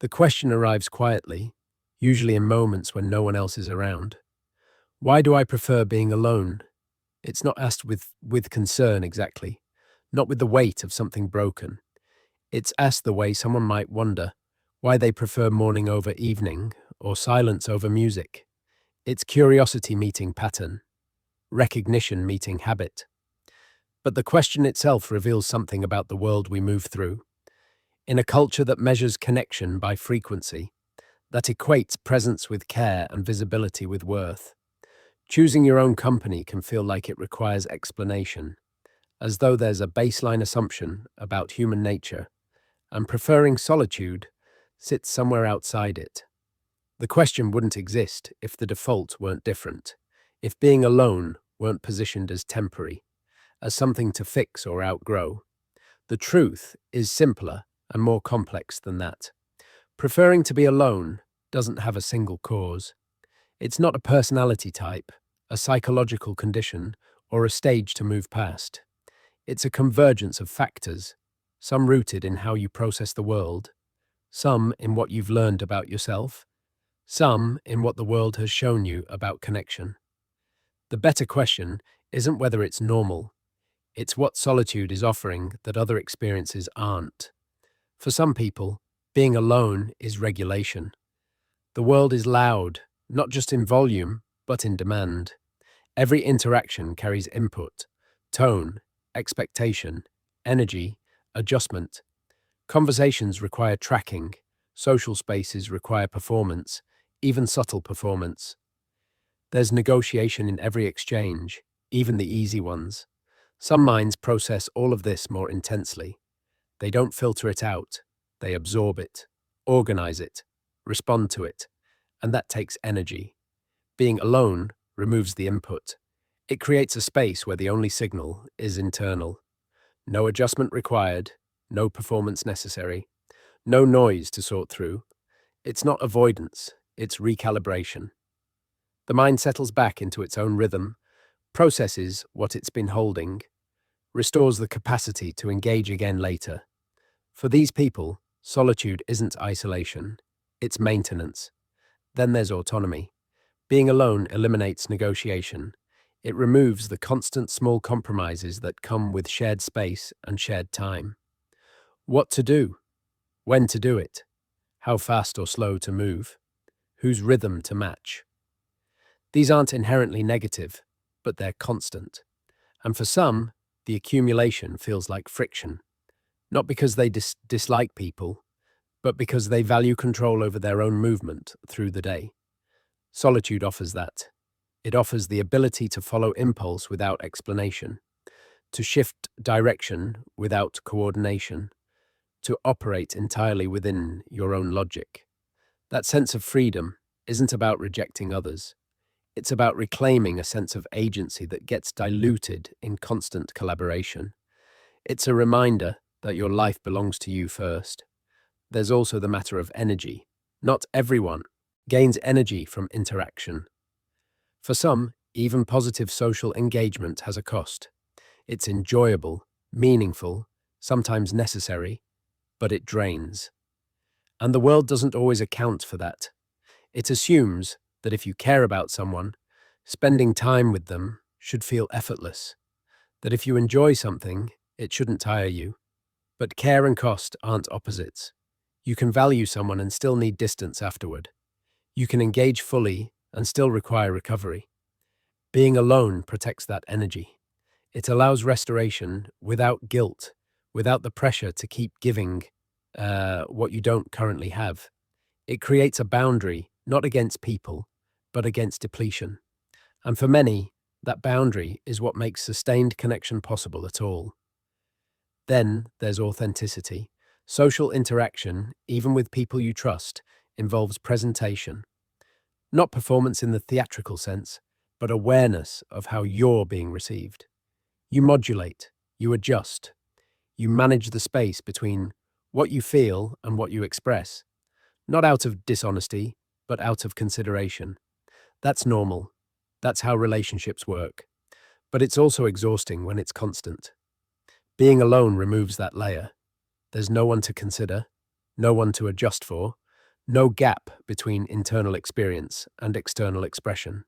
The question arrives quietly, usually in moments when no one else is around. Why do I prefer being alone? It's not asked with concern exactly, not with the weight of something broken. It's asked the way someone might wonder why they prefer morning over evening or silence over music. It's curiosity meeting pattern, recognition meeting habit. But the question itself reveals something about the world we move through. In a culture that measures connection by frequency, that equates presence with care and visibility with worth, choosing your own company can feel like it requires explanation, as though there's a baseline assumption about human nature, and preferring solitude sits somewhere outside it. The question wouldn't exist if the default weren't different, if being alone weren't positioned as temporary, as something to fix or outgrow. The truth is simpler and more complex than that. Preferring to be alone doesn't have a single cause. It's not a personality type, a psychological condition, or a stage to move past. It's a convergence of factors, some rooted in how you process the world, some in what you've learned about yourself, some in what the world has shown you about connection. The better question isn't whether it's normal, it's what solitude is offering that other experiences aren't. For some people, being alone is regulation. The world is loud, not just in volume, but in demand. Every interaction carries input, tone, expectation, energy, adjustment. Conversations require tracking, social spaces require performance, even subtle performance. There's negotiation in every exchange, even the easy ones. Some minds process all of this more intensely. They don't filter it out, they absorb it, organize it, respond to it, and that takes energy. Being alone removes the input. It creates a space where the only signal is internal. No adjustment required, no performance necessary, no noise to sort through. It's not avoidance, it's recalibration. The mind settles back into its own rhythm, processes what it's been holding, restores the capacity to engage again later. For these people, solitude isn't isolation, it's maintenance. Then there's autonomy. Being alone eliminates negotiation. It removes the constant small compromises that come with shared space and shared time. What to do, when to do it, how fast or slow to move, whose rhythm to match. These aren't inherently negative, but they're constant. And for some, the accumulation feels like friction, not because they dislike people, but because they value control over their own movement through the day. Solitude offers that. It offers the ability to follow impulse without explanation, to shift direction without coordination, to operate entirely within your own logic. That sense of freedom isn't about rejecting others. It's about reclaiming a sense of agency that gets diluted in constant collaboration. It's a reminder that your life belongs to you first. There's also the matter of energy. Not everyone gains energy from interaction. For some, even positive social engagement has a cost. It's enjoyable, meaningful, sometimes necessary, but it drains. And the world doesn't always account for that. It assumes that if you care about someone, spending time with them should feel effortless. That if you enjoy something, it shouldn't tire you. But care and cost aren't opposites. You can value someone and still need distance afterward. You can engage fully and still require recovery. Being alone protects that energy. It allows restoration without guilt, without the pressure to keep giving what you don't currently have. It creates a boundary, not against people, but against depletion. And for many, that boundary is what makes sustained connection possible at all. Then there's authenticity. Social interaction, even with people you trust, involves presentation. Not performance in the theatrical sense, but awareness of how you're being received. You modulate, you adjust, you manage the space between what you feel and what you express, not out of dishonesty, but out of consideration. That's normal. That's how relationships work. But it's also exhausting when it's constant. Being alone removes that layer. There's no one to consider, no one to adjust for, no gap between internal experience and external expression.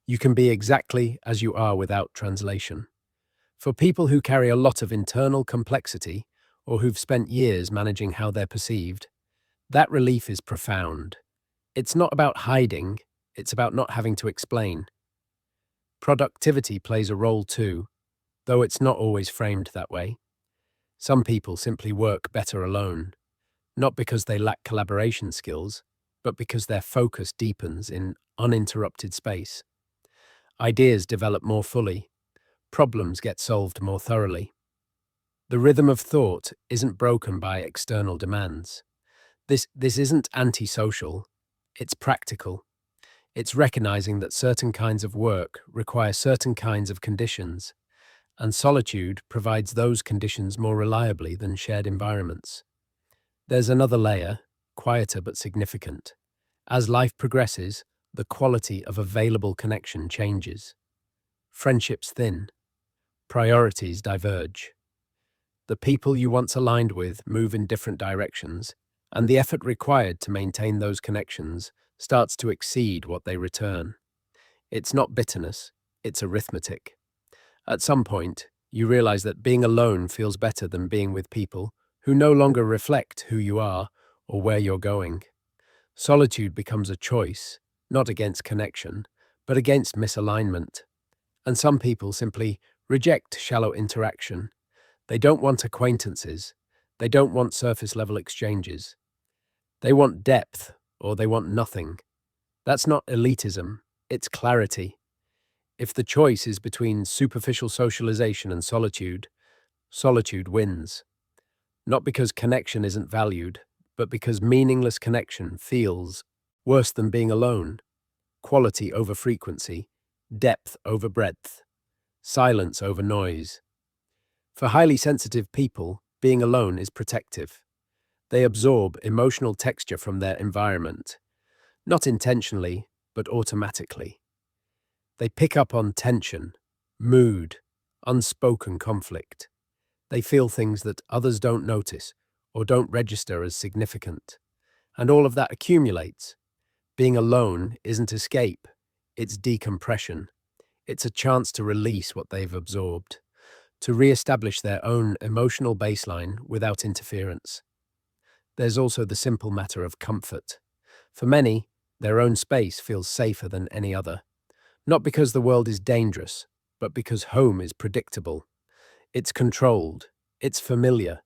You can be exactly as you are without translation. For people who carry a lot of internal complexity or who've spent years managing how they're perceived, that relief is profound. It's not about hiding, it's about not having to explain. Productivity plays a role too, though it's not always framed that way. Some people simply work better alone, not because they lack collaboration skills, but because their focus deepens in uninterrupted space. Ideas develop more fully, problems get solved more thoroughly. The rhythm of thought isn't broken by external demands. This isn't antisocial, it's practical. It's recognizing that certain kinds of work require certain kinds of conditions, and solitude provides those conditions more reliably than shared environments. There's another layer, quieter but significant. As life progresses, the quality of available connection changes. Friendships thin, priorities diverge. The people you once aligned with move in different directions, and the effort required to maintain those connections starts to exceed what they return. It's not bitterness, it's arithmetic. At some point, you realize that being alone feels better than being with people who no longer reflect who you are or where you're going. Solitude becomes a choice, not against connection, but against misalignment. And some people simply reject shallow interaction. They don't want acquaintances. They don't want surface level exchanges. They want depth, or they want nothing. That's not elitism, it's clarity. If the choice is between superficial socialization and solitude, solitude wins. Not because connection isn't valued, but because meaningless connection feels worse than being alone. Quality over frequency, depth over breadth, silence over noise. For highly sensitive people, being alone is protective. They absorb emotional texture from their environment, not intentionally, but automatically. They pick up on tension, mood, unspoken conflict. They feel things that others don't notice or don't register as significant. And all of that accumulates. Being alone isn't escape, it's decompression. It's a chance to release what they've absorbed, to re-establish their own emotional baseline without interference. There's also the simple matter of comfort. For many, their own space feels safer than any other. Not because the world is dangerous, but because home is predictable. It's controlled. It's familiar.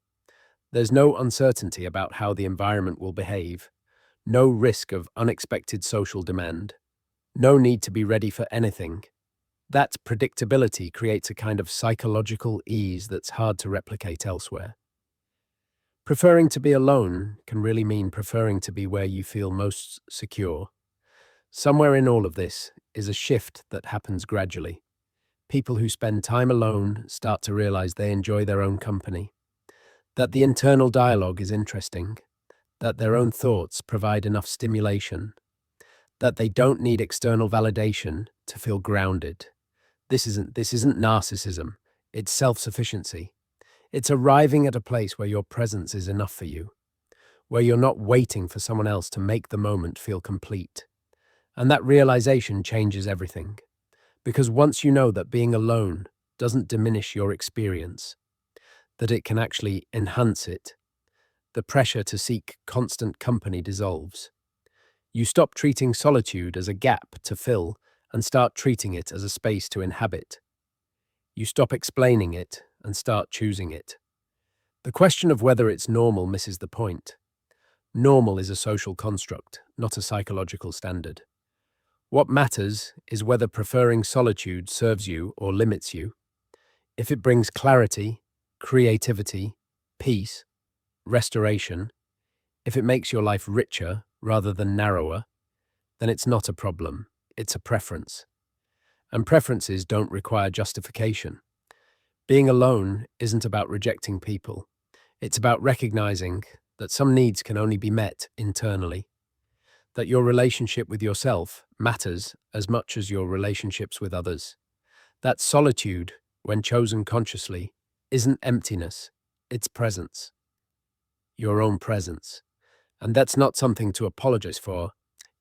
There's no uncertainty about how the environment will behave. No risk of unexpected social demand. No need to be ready for anything. That predictability creates a kind of psychological ease that's hard to replicate elsewhere. Preferring to be alone can really mean preferring to be where you feel most secure. Somewhere in all of this is a shift that happens gradually. People who spend time alone start to realize they enjoy their own company, that the internal dialogue is interesting, that their own thoughts provide enough stimulation, that they don't need external validation to feel grounded. This isn't narcissism, it's self-sufficiency. It's arriving at a place where your presence is enough for you, where you're not waiting for someone else to make the moment feel complete. And that realization changes everything. Because once you know that being alone doesn't diminish your experience, that it can actually enhance it, the pressure to seek constant company dissolves. You stop treating solitude as a gap to fill and start treating it as a space to inhabit. You stop explaining it and start choosing it. The question of whether it's normal misses the point. Normal is a social construct, not a psychological standard. What matters is whether preferring solitude serves you or limits you. If it brings clarity, creativity, peace, restoration, if it makes your life richer rather than narrower, then it's not a problem, it's a preference. And preferences don't require justification. Being alone isn't about rejecting people. It's about recognizing that some needs can only be met internally, that your relationship with yourself matters as much as your relationships with others. That solitude, when chosen consciously, isn't emptiness, it's presence. Your own presence. And that's not something to apologize for,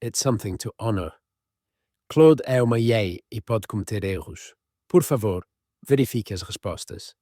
it's something to honor. Claude é uma EA e pode cometer erros. Por favor, verifique as respostas.